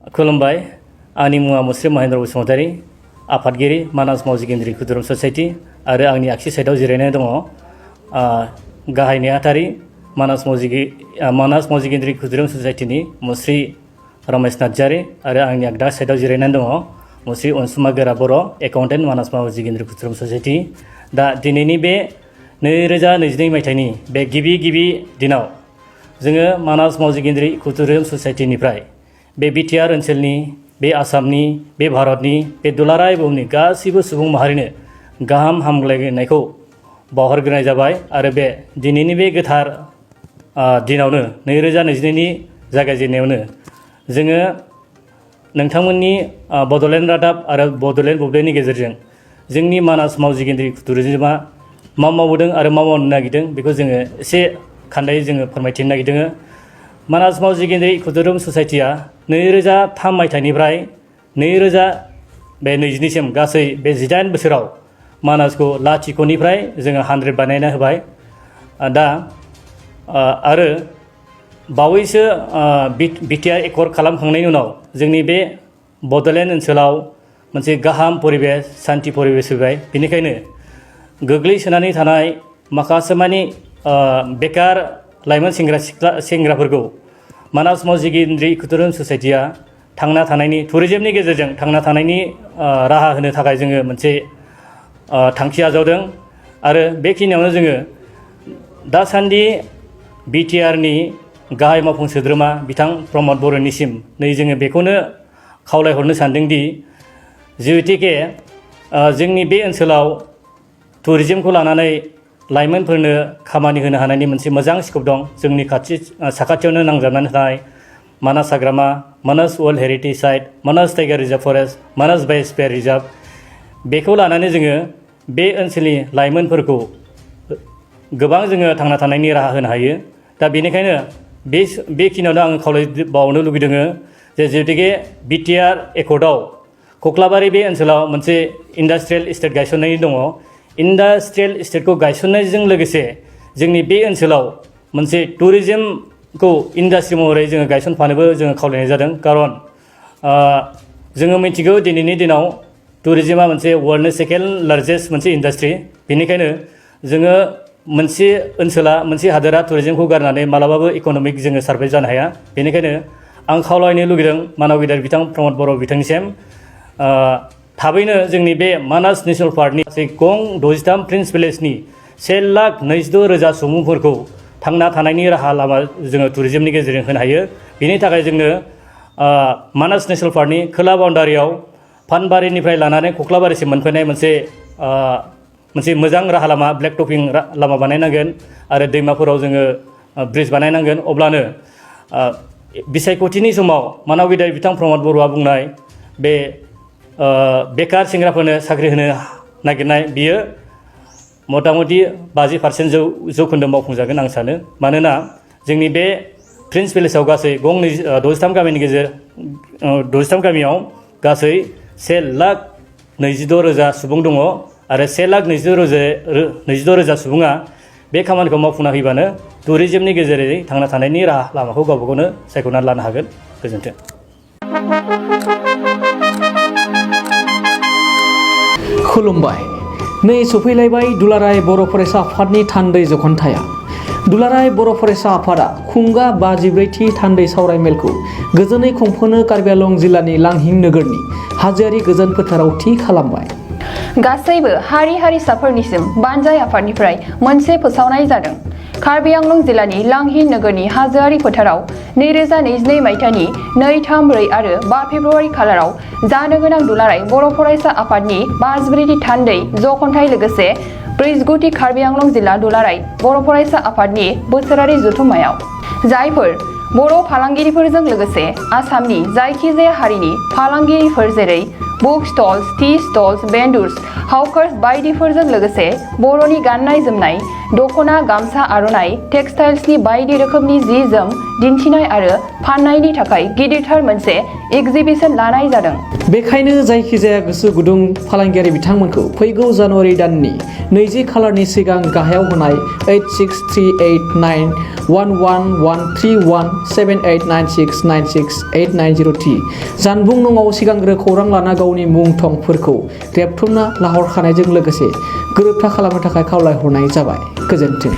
खुलुमबाय आंनि मुङा मुस्रि महेन्द्र बसुमतारी आफादगिरि मानास मावजि गेन्द्रि खुदुरुम ससाइटि आरो आंनि आगसि साइडआव जिरायनाय दङ गाहाय नेहाथारि मानास मावजि गेन्द्रि खुदुरुम ससाइटिनि मुस्रि रमेश नार्जारी आरो आंनि आगदा साइडआव जिरायनानै दङ मुस्रि अनसुमा गोरा बर' एकाउन्टेन्ट मानास मावजि गेन्द्रि खुदुरुम ससाइटि। दा दिनैनि बे 2022 मायथाइनि बे गिबि दिनाव जोङो मानास मावजि गेन्द्रि खुदुरुम ससाइटिनिफ्राय बे बिटिआर ओनसोलनि बे आसामनि बे भारतनि बे दुलाराय बुहुमनि गासैबो सुबुं माहारिनो गाहाम हामलायनायखौ बावहरग्रोनाय जाबाय आरो बे दिनैनि बे गोथार दिनावनो 2022 नि जागायजेननायावनो जोङो नोंथांमोननि बड'लेण्ड रादाब आरो बड'लेण्ड बुब्लिनि गेजेरजों जोंनि मानास मावजि गेन्द्रि खुदुरुमा मा मावबोदों आरो मा मावनो नागिरदों बेखौ जोङो एसे खान्दायै जोङो फोरमायथिनो नागिरदों। मानास मावजि गेन्द्रि खुदुरुम ससाइटिया 2003 मायथाइनिफ्राय 2022 गासै बे 18 बोसोराव मानासखौ लाथिख'निफ्राय जोङो 100 बानायना होबाय। दा आरो बावैसो बिटिआर एकर्ड खालामखांनायनि उनाव जोंनि बे बड'लेण्ड ओनसोलाव मोनसे गाहाम परिबेस सान्थि परिबेस फैबाय। बेनिखायनो गोग्लैसोनानै थानाय माखासे मानि बेकार लाइमोन सेंग्राफोरखौ मानास मावजि गेन्द्रि खुदुरुम ससाइटिया थांना थानायनि टुरिज्मनि गेजेरजों थांना थानायनि राहा होनो थाखाय जोङो मोनसे थांखि आजावदों आरो बेखिनियावनो जोङो दासान्दि बिटिआरनि गाहाय मावफुं सोद्रोमा बिथां प्रमद बर'निसिम जोङो बेखौनो खावलायहरनो सानदोंदि जिहेतुके जोंनि बे ओनसोलाव टुरिज्मखौ लानानै लाइमोनफोरनो खामानि होनो हानायनि मोनसे मोजां स्कप दं। जोंनि साखाथियावनो नांजाबनानै थानाय मानास हाग्रामा, मानास वर्ल्ड हेरिटेज साइट, मानास टाइगार रिजार्भ फरेस्ट, मानास बाय'स्फीयर रिजार्भ बेखौ लानानै जोङो बे ओनसोलनि लाइमोनफोरखौ गोबां जोङो थांना थानायनि राहा होनो हायो। दा बेनिखायनो बेखिनियावनो आङो खावलायबावनो लुगैदों जे जिहेतुके बिटिआर एकर्डआव कक्लाबारि बे ओनसोलाव मोनसे इन्डास्ट्रियेल इस्टेट गायसननाय दङ। इन्डास्ट्रियेल इस्टेटखौ गायसननायजों लोगोसे जोंनि बे ओनसोलाव मोनसे टुरिज्मखौ इन्डास्ट्रि महरै जोङो गायसनफानोबो जोङो खावलायनाय जादों। खारन जोङो मिथिगौ दिनैनि दिनाव टुरिज्मआ मोनसे वर्ल्डनि सेकेन्ड लार्जेस्ट मोनसे इन्डास्ट्रि। बेनिखायनो जोङो मोनसे ओनसोला मोनसे हादोरा टुरिज्मखौ गारनानै मालाबाबो इक'नमिक जोङो सार्भाइभ जानो हाया। बेनिखायनो आं खावलायनो लुगैदों मानव गेदेर बिथां प्रमद बर' बिथांनिसिम थाबैनो जोंनि बे मानास नेसनेल पार्कनि गं 63 प्रिन्स भिलेजनि 1,22,000 सुबुंफोरखौ थांना थानायनि राहा लामा जोङो टुरिज्मनि गेजेरजों होनो हायो। बेनि थाखाय जोंनो मानास नेसनेल पार्कनि खोला बाउण्डारियाव फानबारिनिफ्राय लानानै कक्लाबारिसिम मोनफैनाय मोनसे मोजां राहा लामा ब्लेक टपिं लामा बानायनांगोन आरो दैमाफोराव जोङो ब्रिज बानायनांगोन। अब्लानो बिसायख'थिनि समाव मानव गेदेर बिथां प्रमद बर'आ बुंनाय बे बेकार सेंग्राफोरनो साख्रि होनो नागिरनाय बियो मथा मथि 50% जौखोन्दो मावफुंजागोन आं सानो। मानोना जोंनि बे प्रिन्स भिलेजाव गासै गं 63 गामियाव गासै 1,22,000 सुबुं दङ आरो 1,22,000 सुबुङा बे खामानिखौ मावफुंना होयोबानो टुरिज्मनि गेजेरजों थांना थानायनि राहा लामाखौ गावबा गावनो सायख'नानै लानो हागोन। गोजोन्थों। खुलुमबाय। नै सफैलायबाय दुलाराय बर' फरायसा आफादनि थान्दै जखनथाया। दुलाराय बर' फरायसा आफादा खुंगा 54थि थान्दै सावरायमेलखौ गोजोनै खुंफुंनो कार्बि आंलं जिल्लानि लांहिं नोगोरनि हाजोआरि गोजोन फोथाराव थि खालामबाय। गासैबो हारि हारिसाफोरनिसिम बानजाय आफादनिफ्राय मोनसे फोसावनाय जादों। कार्बि आंलं जिल्लानि लांहिं नोगोरनि हाजोआरि फोथाराव 2022 मायथाइनि 2, 3, 4 आरो 5 फेब्रुआरि खालाराव जानो गोनां दुलाराय बर' फरायसा आफादनि 54थि थान्दै जखनथाय लोगोसे 49थि कार्बि आंलं जिल्ला दुलाराय बर' फरायसा आफादनि बोसोरारि जथुम्मायाव जायफोर बर' फालांगिरिफोरजों लोगोसे आसामनि जायखिजाया हारिनि फालांगिरिफोर जेरै book stalls, tea stalls, vendors, hawkers बायदिफोरजों लोगोसे बर'नि गाननाय जोमनाय, दखना गामसा आर'नाइ टेक्सटाइल्सनि बायदि रोखोमनि जि जोम दिन्थिनाय आरो फाननायनि थाखाय गिदिरथार मोनसे एग्जिबिशन लानाय जादों। बेखायनो जायखिजाया गोसो गुदुं फालांगियारि बिथांमोनखौ फैगौ जानुवारि दाननि 20 खालारनि सिगां गाहायाव होनाय 86389111317896968903 जानबुं नङाव सिगांग्रो खौरां लाना गावनि मुं थंफोरखौ रेबथुमना लाहरखानायजों लोगोसे गोरोबथा खालामनो थाखाय खावलायहरनाय जाबाय। गोजोन्थों।